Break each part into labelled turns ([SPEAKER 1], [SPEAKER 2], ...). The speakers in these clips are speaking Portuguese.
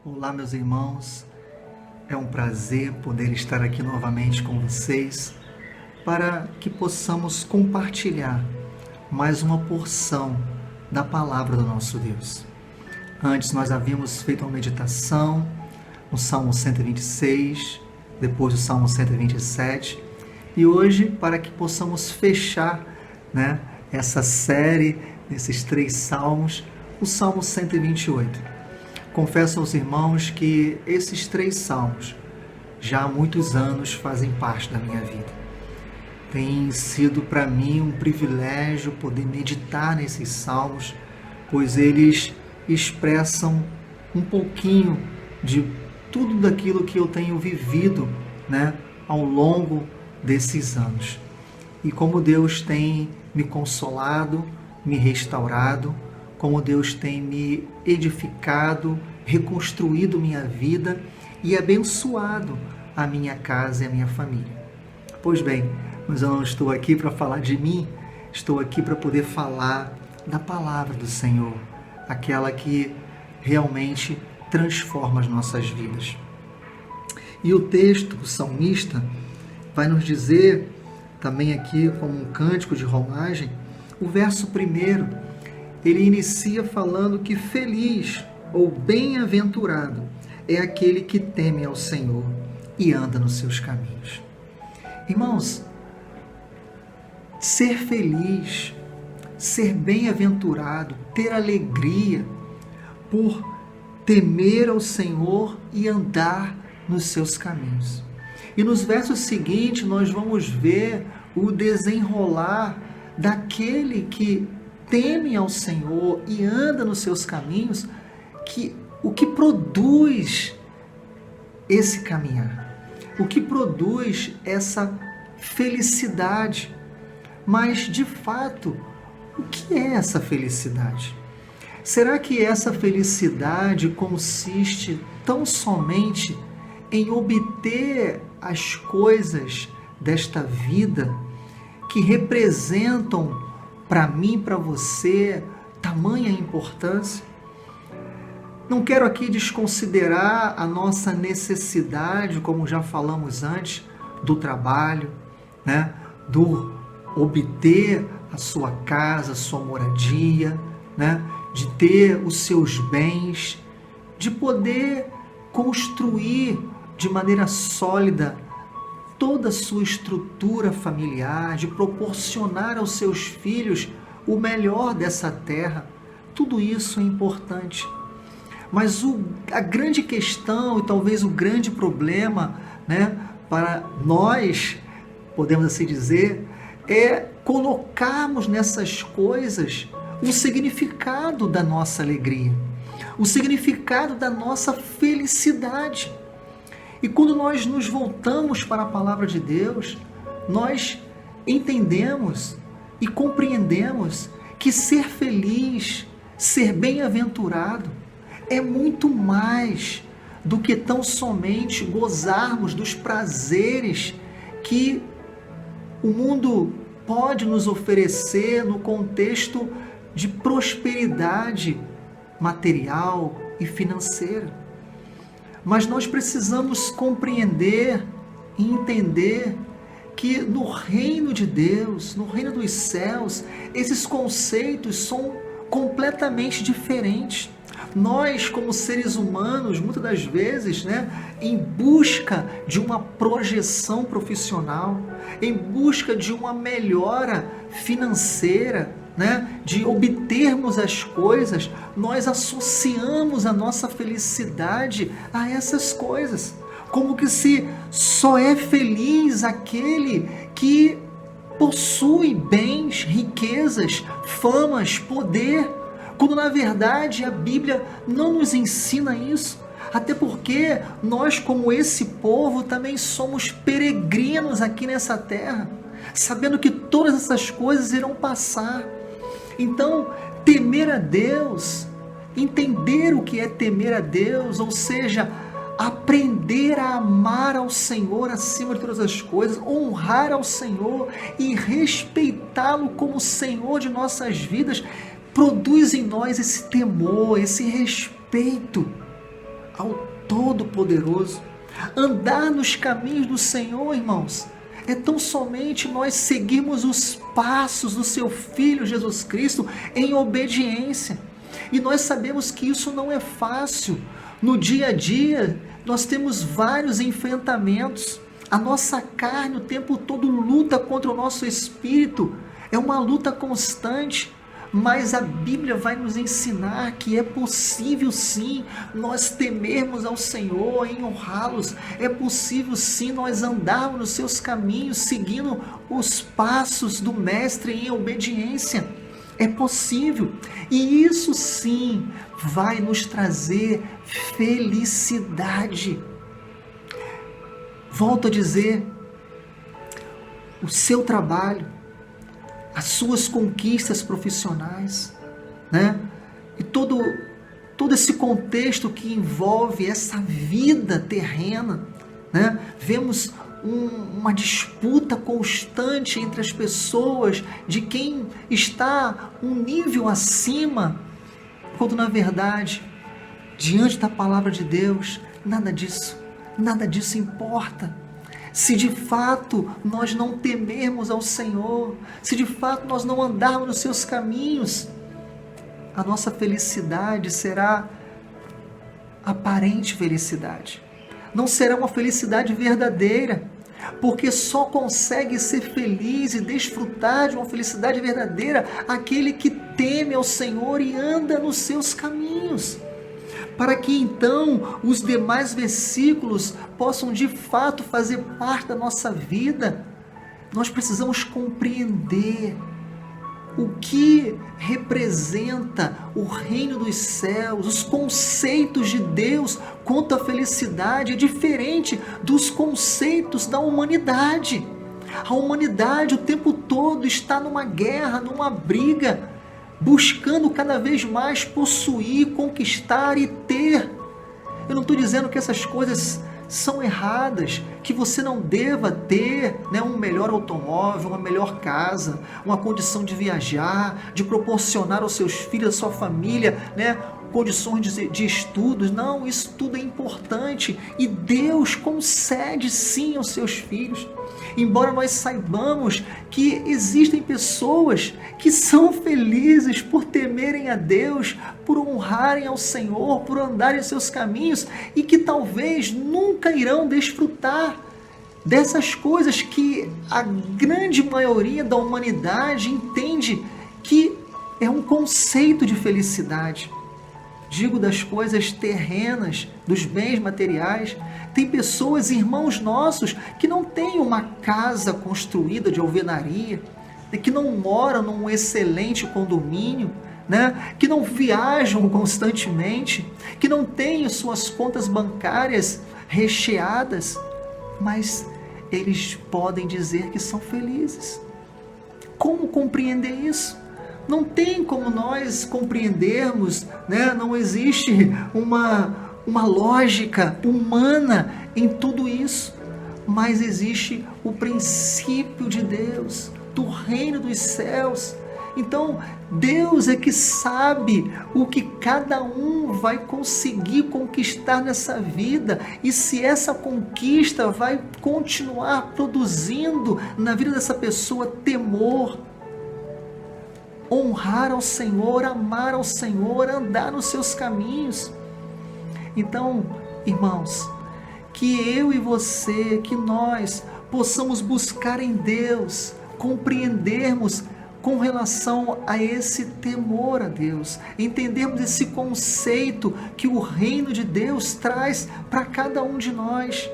[SPEAKER 1] Olá, meus irmãos, é um prazer poder estar aqui novamente com vocês para que possamos compartilhar mais uma porção da palavra do nosso Deus. Antes nós havíamos feito uma meditação no Salmo 126, depois do Salmo 127 e hoje, para que possamos fechar essa série desses 3 salmos, o Salmo 128. Confesso aos irmãos que esses 3 salmos já há muitos anos fazem parte da minha vida. Tem sido para mim um privilégio poder meditar nesses salmos, pois eles expressam um pouquinho de tudo daquilo que eu tenho vivido, ao longo desses anos. E como Deus tem me consolado, me restaurado, como Deus tem me edificado, reconstruído minha vida e abençoado a minha casa e a minha família. Pois bem, mas eu não estou aqui para falar de mim, estou aqui para poder falar da palavra do Senhor, aquela que realmente transforma as nossas vidas. E o texto, o salmista, vai nos dizer, também aqui como um cântico de romagem, o verso 1, ele inicia falando que feliz ou bem-aventurado é aquele que teme ao Senhor e anda nos seus caminhos. Irmãos, ser feliz, ser bem-aventurado, ter alegria por temer ao Senhor e andar nos seus caminhos. E nos versos seguintes nós vamos ver o desenrolar daquele que teme ao Senhor e anda nos seus caminhos, que o que produz esse caminhar, o que produz essa felicidade. Mas, de fato, o que é essa felicidade? Será que essa felicidade consiste tão somente em obter as coisas desta vida que representam para mim, para você, tamanha importância? Não quero aqui desconsiderar a nossa necessidade, como já falamos antes, do trabalho, do obter a sua casa, a sua moradia, de ter os seus bens, de poder construir de maneira sólida toda a sua estrutura familiar, de proporcionar aos seus filhos o melhor dessa terra. Tudo isso é importante. Mas a grande questão e talvez o grande problema, para nós, podemos assim dizer, é colocarmos nessas coisas o significado da nossa alegria, o significado da nossa felicidade. E quando nós nos voltamos para a palavra de Deus, nós entendemos e compreendemos que ser feliz, ser bem-aventurado, é muito mais do que tão somente gozarmos dos prazeres que o mundo pode nos oferecer no contexto de prosperidade material e financeira. Mas nós precisamos compreender e entender que no reino de Deus, no reino dos céus, esses conceitos são completamente diferentes. Nós, como seres humanos, muitas das vezes, em busca de uma projeção profissional, em busca de uma melhora financeira, de obtermos as coisas, nós associamos a nossa felicidade a essas coisas, como que se só é feliz aquele que possui bens, riquezas, famas, poder, quando na verdade a Bíblia não nos ensina isso. Até porque nós, como esse povo, também somos peregrinos aqui nessa terra, sabendo que todas essas coisas irão passar. Então, temer a Deus, entender o que é temer a Deus, ou seja, aprender a amar ao Senhor acima de todas as coisas, honrar ao Senhor e respeitá-lo como Senhor de nossas vidas, produz em nós esse temor, esse respeito ao Todo-Poderoso. Andar nos caminhos do Senhor, irmãos, é tão somente nós seguirmos os passos do seu Filho Jesus Cristo em obediência. E nós sabemos que isso não é fácil. No dia a dia, nós temos vários enfrentamentos. A nossa carne o tempo todo luta contra o nosso espírito. É uma luta constante. Mas a Bíblia vai nos ensinar que é possível sim nós temermos ao Senhor e honrá-los. É possível sim nós andarmos nos seus caminhos, seguindo os passos do Mestre em obediência. É possível. E isso sim vai nos trazer felicidade. Volto a dizer, o seu trabalho, as suas conquistas profissionais, né? E todo esse contexto que envolve essa vida terrena, né? Vemos uma disputa constante entre as pessoas de quem está um nível acima, quando na verdade, diante da palavra de Deus, nada disso importa. Se de fato nós não temermos ao Senhor, se de fato nós não andarmos nos seus caminhos, a nossa felicidade será aparente felicidade. Não será uma felicidade verdadeira, porque só consegue ser feliz e desfrutar de uma felicidade verdadeira aquele que teme ao Senhor e anda nos seus caminhos. Para que então os demais versículos possam de fato fazer parte da nossa vida, nós precisamos compreender o que representa o reino dos céus, os conceitos de Deus quanto à felicidade é diferente dos conceitos da humanidade. A humanidade o tempo todo está numa guerra, numa briga, buscando cada vez mais possuir, conquistar e ter. Eu não estou dizendo que essas coisas são erradas, que você não deva ter, né, um melhor automóvel, uma melhor casa, uma condição de viajar, de proporcionar aos seus filhos, à sua família, né, condições de estudos. Não, isso tudo é importante e Deus concede sim aos seus filhos. Embora nós saibamos que existem pessoas que são felizes por temerem a Deus, por honrarem ao Senhor, por andarem em seus caminhos e que talvez nunca irão desfrutar dessas coisas que a grande maioria da humanidade entende que é um conceito de felicidade. Digo das coisas terrenas, dos bens materiais. Tem pessoas, irmãos nossos, que não têm uma casa construída de alvenaria, que não moram num excelente condomínio, né? Que não viajam constantemente, que não têm suas contas bancárias recheadas, mas eles podem dizer que são felizes. Como compreender isso? Não tem como nós compreendermos, né? Não existe uma lógica humana em tudo isso, mas existe o princípio de Deus, do reino dos céus. Então, Deus é que sabe o que cada um vai conseguir conquistar nessa vida e se essa conquista vai continuar produzindo na vida dessa pessoa temor, honrar ao Senhor, amar ao Senhor, andar nos seus caminhos. Então, irmãos, que eu e você, que nós possamos buscar em Deus, compreendermos com relação a esse temor a Deus, entendermos esse conceito que o reino de Deus traz para cada um de nós.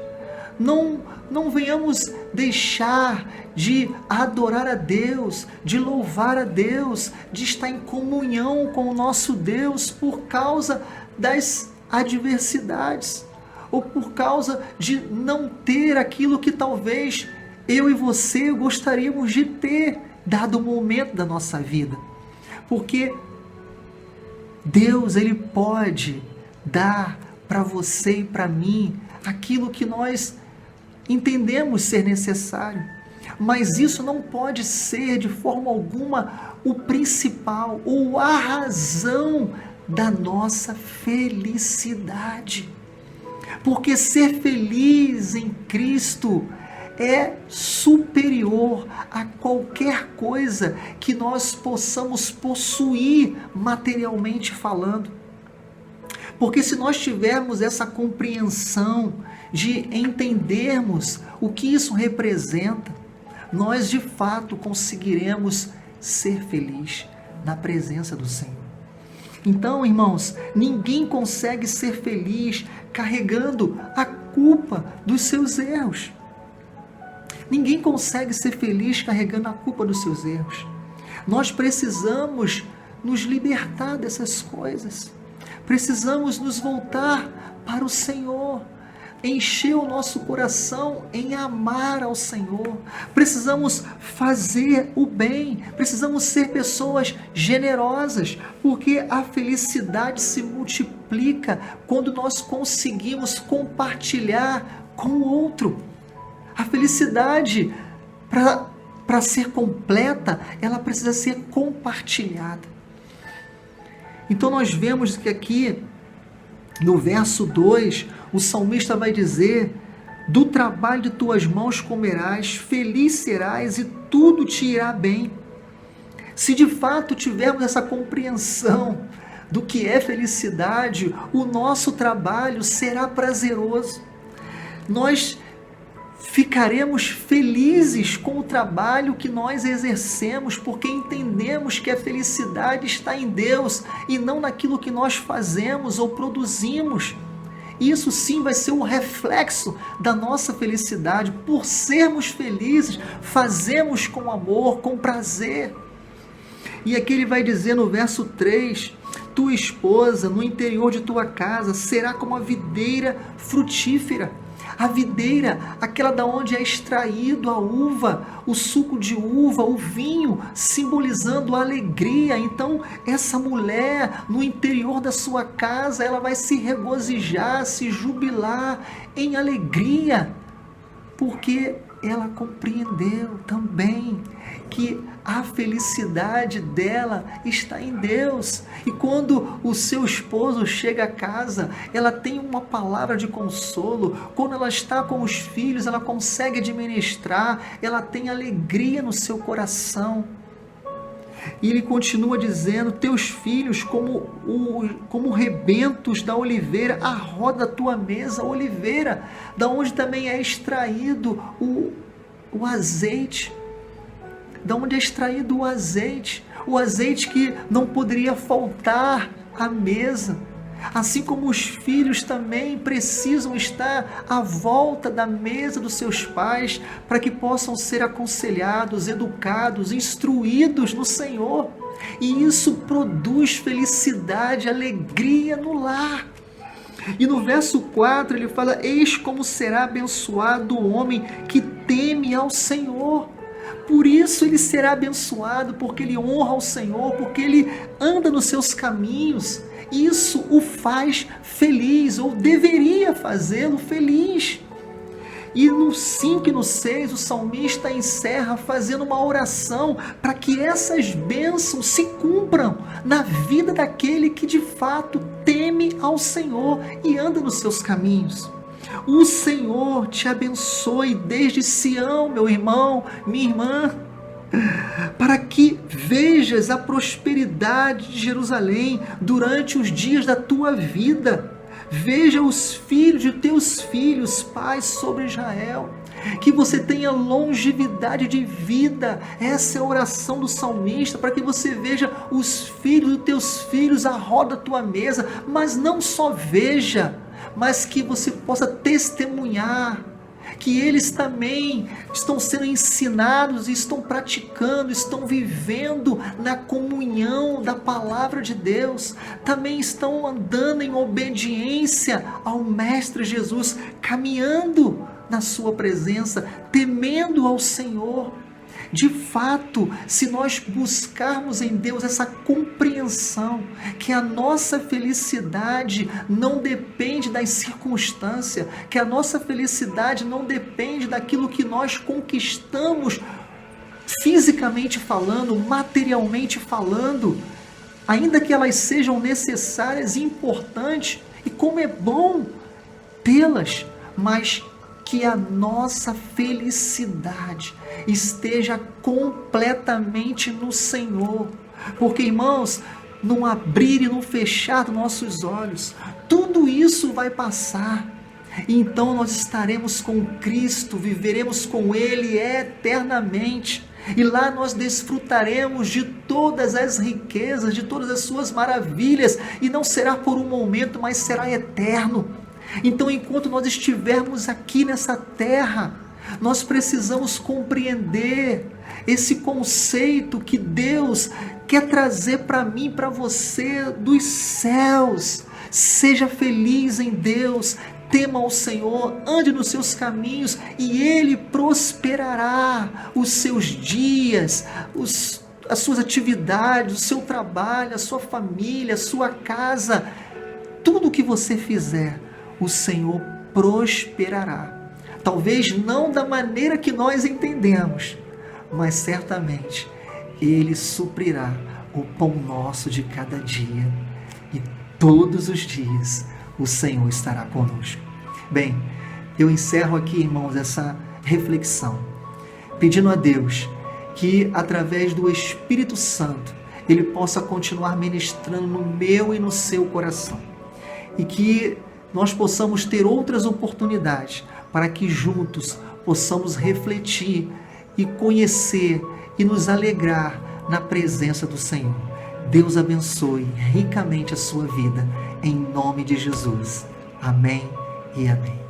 [SPEAKER 1] Não venhamos deixar de adorar a Deus, de louvar a Deus, de estar em comunhão com o nosso Deus por causa das adversidades, ou por causa de não ter aquilo que talvez eu e você gostaríamos de ter, dado o momento da nossa vida. Porque Deus, Ele pode dar para você e para mim aquilo que nós entendemos ser necessário, mas isso não pode ser de forma alguma o principal ou a razão da nossa felicidade. Porque ser feliz em Cristo é superior a qualquer coisa que nós possamos possuir materialmente falando. Porque se nós tivermos essa compreensão de entendermos o que isso representa, nós de fato conseguiremos ser felizes na presença do Senhor. Então, irmãos, ninguém consegue ser feliz carregando a culpa dos seus erros. Ninguém consegue ser feliz carregando a culpa dos seus erros. Nós precisamos nos libertar dessas coisas. Precisamos nos voltar para o Senhor, encher o nosso coração em amar ao Senhor. Precisamos fazer o bem, precisamos ser pessoas generosas, porque a felicidade se multiplica quando nós conseguimos compartilhar com o outro. A felicidade, para ser completa, ela precisa ser compartilhada. Então nós vemos que aqui, no verso 2, o salmista vai dizer: do trabalho de tuas mãos comerás, feliz serás e tudo te irá bem. Se de fato tivermos essa compreensão do que é felicidade, o nosso trabalho será prazeroso. Nós ficaremos felizes com o trabalho que nós exercemos, porque entendemos que a felicidade está em Deus e não naquilo que nós fazemos ou produzimos. Isso sim vai ser um reflexo da nossa felicidade. Por sermos felizes, fazemos com amor, com prazer. E aqui ele vai dizer no verso 3, tua esposa no interior de tua casa será como a videira frutífera. A videira, aquela da onde é extraído a uva, o suco de uva, o vinho, simbolizando a alegria. Então, essa mulher no interior da sua casa, ela vai se regozijar, se jubilar em alegria, porque ela compreendeu também que a felicidade dela está em Deus. E quando o seu esposo chega a casa, ela tem uma palavra de consolo. Quando ela está com os filhos, ela consegue administrar, ela tem alegria no seu coração. E ele continua dizendo: teus filhos como rebentos da oliveira, a roda da tua mesa, a oliveira, da onde também é extraído o azeite. Da onde é extraído o azeite que não poderia faltar à mesa. Assim como os filhos também precisam estar à volta da mesa dos seus pais, para que possam ser aconselhados, educados, instruídos no Senhor. E isso produz felicidade, alegria no lar. E no verso 4 ele fala: eis como será abençoado o homem que teme ao Senhor. Por isso ele será abençoado, porque ele honra ao Senhor, porque ele anda nos seus caminhos. Isso o faz feliz, ou deveria fazê-lo feliz. E no 5 e no 6, o salmista encerra fazendo uma oração para que essas bênçãos se cumpram na vida daquele que de fato teme ao Senhor e anda nos seus caminhos. O Senhor te abençoe desde Sião, meu irmão, minha irmã, para que vejas a prosperidade de Jerusalém durante os dias da tua vida. Veja os filhos de teus filhos, paz sobre Israel. Que você tenha longevidade de vida. Essa é a oração do salmista, para que você veja os filhos dos teus filhos à roda da tua mesa. Mas não só veja, mas que você possa testemunhar que eles também estão sendo ensinados, estão praticando, estão vivendo na comunhão da palavra de Deus, também estão andando em obediência ao Mestre Jesus, caminhando na sua presença, temendo ao Senhor. De fato, se nós buscarmos em Deus essa compreensão que a nossa felicidade não depende das circunstâncias, que a nossa felicidade não depende daquilo que nós conquistamos fisicamente falando, materialmente falando, ainda que elas sejam necessárias e importantes, e como é bom tê-las, mas que a nossa felicidade esteja completamente no Senhor. Porque, irmãos, no abrir e no fechar dos nossos olhos, tudo isso vai passar. Então nós estaremos com Cristo, viveremos com Ele eternamente. E lá nós desfrutaremos de todas as riquezas, de todas as suas maravilhas. E não será por um momento, mas será eterno. Então, enquanto nós estivermos aqui nessa terra, nós precisamos compreender esse conceito que Deus quer trazer para mim, para você, dos céus. Seja feliz em Deus, tema ao Senhor, ande nos seus caminhos e Ele prosperará os seus dias, as suas atividades, o seu trabalho, a sua família, a sua casa. Tudo o que você fizer, o Senhor prosperará. Talvez não da maneira que nós entendemos, mas certamente Ele suprirá o pão nosso de cada dia. E todos os dias o Senhor estará conosco. Bem, eu encerro aqui, irmãos, essa reflexão, pedindo a Deus que, através do Espírito Santo, Ele possa continuar ministrando no meu e no seu coração. E que nós possamos ter outras oportunidades para que juntos possamos refletir e conhecer e nos alegrar na presença do Senhor. Deus abençoe ricamente a sua vida, em nome de Jesus. Amém e amém.